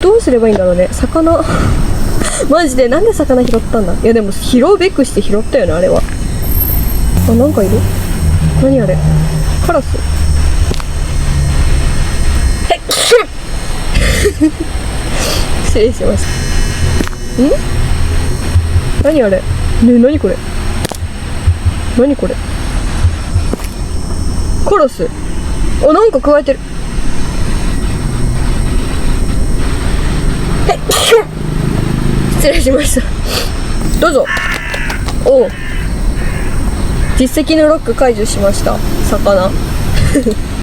どうすればいいんだろうね。魚マジでなんで魚拾ったんだ。いやでも拾うべくして拾ったよね、あれは。あ、なんかいる。何あれ、カラス。失礼しました。ん、何あれねえ、何これ、何これ、カラス。あ、なんか加えてる。失礼しました。どうぞ。おう、実績のロック解除しました。魚